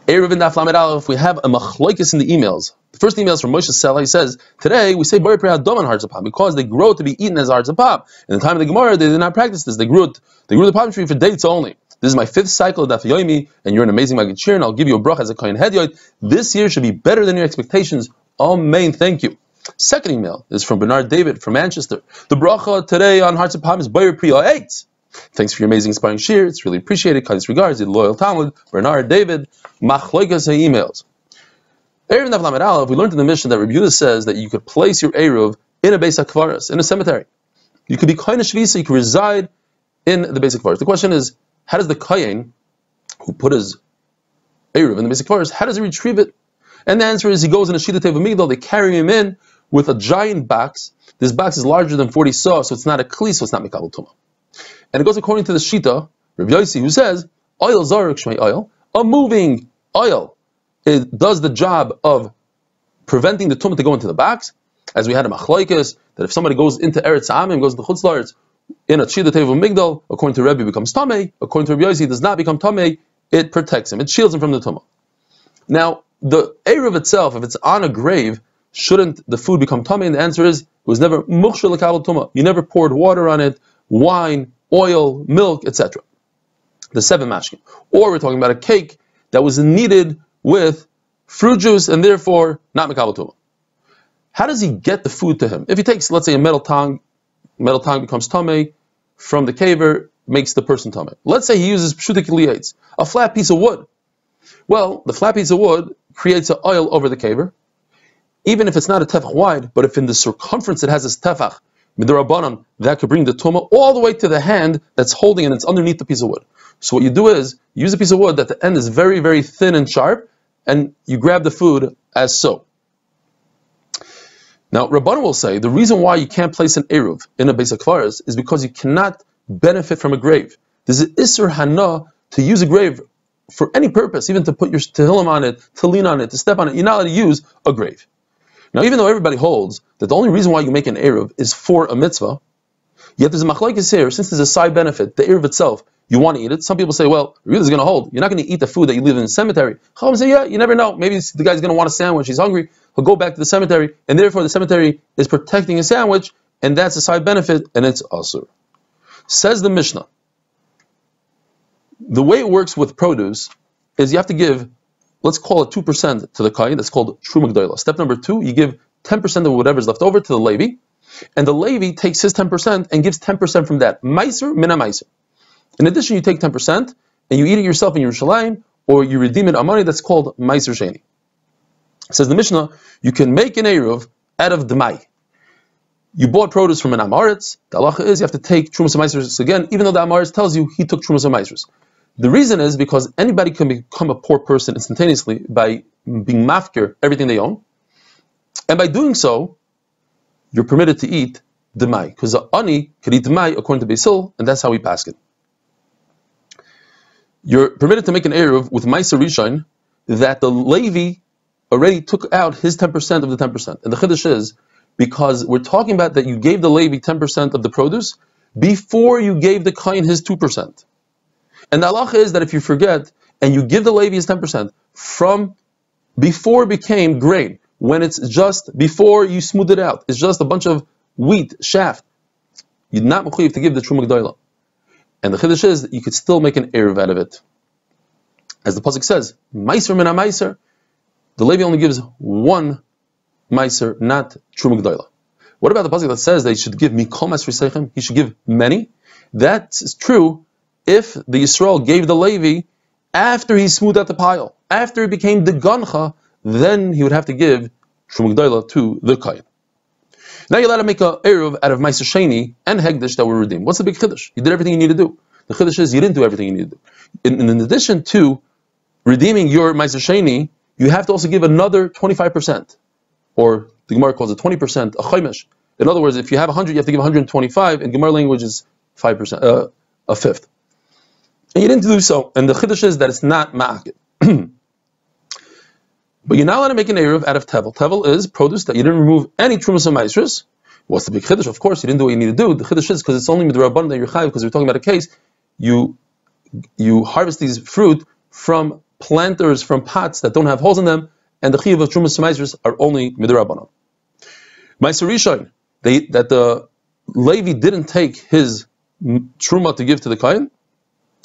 Eruvin Daf Lamed Aleph, we have a machlokes in the emails. The first email is from Moshe Sela. He says, today we say Bari Pri Hadom on hearts of palm because they grow to be eaten as hearts of palm. In the time of the Gemara, they did not practice this. They grew the palm tree for dates only. This is my 5th cycle of Daf Yomi, and you're an amazing Maggid Shir, and I'll give you a bracha as a Kohen Hedyot. This year should be better than your expectations. Amen. Thank you. Second email is from Bernard David from Manchester. The bracha today on hearts of palm is Bari Pri 8. Thanks for your amazing, inspiring shir. It's really appreciated. Kindest regards, the loyal Talmud, Bernard David, Machlokes emails. Eruvin Daf Lamed Aleph, we learned in the mission that Rabbi Yehuda says that you could place your Eruv in a Beis HaKvaros, in a cemetery. You could be Kohen Shvisa, you could reside in the Beis HaKvaros. The question is, how does the Kohen, who put his Eruv in the Beis HaKvaros, how does he retrieve it? And the answer is, he goes in a Shida Teva Migdal, they carry him in with a giant box. This box is larger than 40 saw, so it's not a kli, so it's not Mikabel Tumah. And it goes according to the Shita, Rabbi Yossi, who says, oil zarek shmei oil, a moving oil, it does the job of preventing the tumah to go into the box, as we had a machlokes, that if somebody goes into Eretz Amim, goes into Chutz La'aretz, in a Shida Teva Migdal, according to Rebbe, becomes Tamei, according to Rabbi Yossi, it does not become Tamei, it protects him, it shields him from the tumah. Now, the Eruv itself, if it's on a grave, shouldn't the food become Tamei? And the answer is, it was never Mukhshel L'Kabel Tumah. You never poured water on it, wine, oil, milk, etc. The 7 mashkin. Or we're talking about a cake that was kneaded with fruit juice and therefore not Mikabel Tumah. How does he get the food to him? If he takes, let's say, a metal tong becomes tamei from the kaver, makes the person tamei. Let's say he uses pshutik liyates, a flat piece of wood. Well, the flat piece of wood creates an oil over the kaver, even if it's not a tefach wide, but if in the circumference it has this tefach, midrabanan, that could bring the tumah all the way to the hand that's holding and it's underneath the piece of wood. So what you do is, you use a piece of wood that the end is very, very thin and sharp, and you grab the food as so. Now, Rabbanan will say, the reason why you can't place an Eruv in a Beis HaKvaros is because you cannot benefit from a grave. There's an Isser Hana to use a grave for any purpose, even to put your tehillim on it, to lean on it, to step on it. You're not allowed to use a grave. Now, even though everybody holds that the only reason why you make an Eruv is for a mitzvah, yet there's a machlokes here, since there's a side benefit, the Eruv itself, you want to eat it. Some people say, well, Yehuda is going to hold. You're not going to eat the food that you leave in the cemetery. Chacham say, yeah, you never know. Maybe the guy's going to want a sandwich. He's hungry. He'll go back to the cemetery, and therefore the cemetery is protecting a sandwich, and that's a side benefit, and it's asur. Says the Mishnah, the way it works with produce is you have to give, let's call it 2% to the kohen. That's called truma gdoila. Step number 2, you give 10% of whatever's left over to the Levi, and the Levi takes his 10% and gives 10% from that. Meiser mina meiser. In addition, you take 10% and you eat it yourself in Yerushalayim, or you redeem it on money. That's called meiser sheni. Says the Mishnah, you can make an Eruv out of Demai. You bought produce from an Amaretz. The halacha is you have to take Trumas HaMaisers again, even though the Amaretz tells you he took Trumas HaMaisers. The reason is because anybody can become a poor person instantaneously by being mafkir everything they own. And by doing so, you're permitted to eat Demai. Because the Ani could eat Demai according to Basil, and that's how we pass it. You're permitted to make an Eruv with Meiser Rishon that the Levi already took out his 10% of the 10%. And the Chiddush is, because we're talking about that you gave the Levi 10% of the produce before you gave the Kohen his 2%. And the halacha is that if you forget and you give the Levi his 10% from before it became grain, when it's just before you smooth it out, it's just a bunch of wheat, shaft, you're not mechuyev to give the Truma Gdoila. And the Chiddush is that you could still make an Eruv out of it. As the pasuk says, Meiser mina meiser, the Levi only gives 1 meiser, not Truma Gdoila. What about the pasuk that says that he should give mikol meiser seichem? He should give many. That's true if the Yisrael gave the Levi after he smoothed out the pile, after it became the gancha, then he would have to give Truma Gdoila to the Kohen. Now you're allowed to make an Eruv out of meiser sheni and hegdish that were redeemed. What's the big chiddush? You did everything you need to do. The chiddush is you didn't do everything you need to do. In addition to redeeming your meiser sheni, you have to also give another 25%, or the Gemara calls it 20%, a chaymesh. In other words, if you have 100, you have to give 125. In Gemara language is 5%, a fifth. And you didn't do so. And the chiddush is that it's not ma'akid. But you're not allowed to make an Eruv out of tevel. Tevel is produce that you didn't remove any trumas or maisros. What's the big chiddush? Of course, you didn't do what you need to do. The chiddush is because it's only midrabanan that you're chayav, because we're talking about a case, you harvest these fruit from planters from pots that don't have holes in them, and the chiyuv of trumas to maasros are only midrabanan. Ma'aser Rishon, that the Levi didn't take his truma to give to the kohen,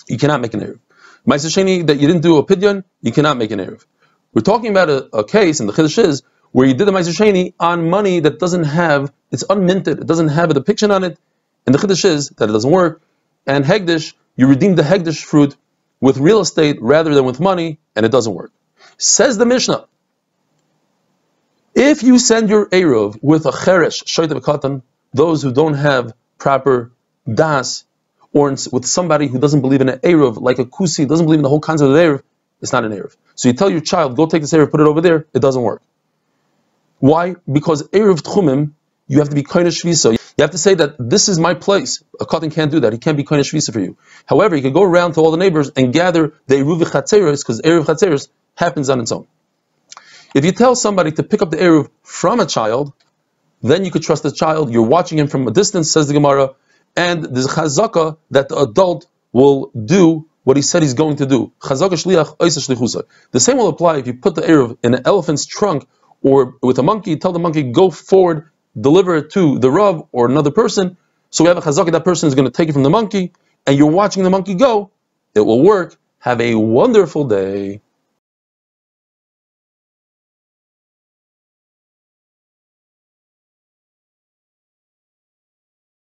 you cannot make an eruv. Ma'aser Sheni, that you didn't do a pidyon, you cannot make an eruv. We're talking about a case, and the chiddush is, where you did the Ma'aser Sheni on money that doesn't have, it's unminted, it doesn't have a depiction on it, and the chiddush is that it doesn't work. And hegdish, you redeem the hegdish fruit with real estate rather than with money, and it doesn't work. Says the Mishnah, if you send your eruv with a cheresh, shoyte v'katan, those who don't have proper das, or with somebody who doesn't believe in an eruv, like a kusi, doesn't believe in the whole concept of eruv, it's not an eruv. So you tell your child, go take this eruv, put it over there, it doesn't work. Why? Because eruv tchumim, you have to be koine shvisa. You have to say that this is my place. A katan can't do that. He can't be koine shvisa for you. However, you can go around to all the neighbors and gather the eruv chatzeres, because eruv chatzeres happens on its own. If you tell somebody to pick up the eruv from a child, then you could trust the child. You're watching him from a distance, says the Gemara, and there's a chazaka that the adult will do what he said he's going to do. Chazaka shliach oisa shlichusa. The same will apply if you put the eruv in an elephant's trunk or with a monkey. Tell the monkey, go forward, deliver it to the Rav or another person. So we have a chazaka, that person is going to take it from the monkey, and you're watching the monkey go. It will work. Have a wonderful day.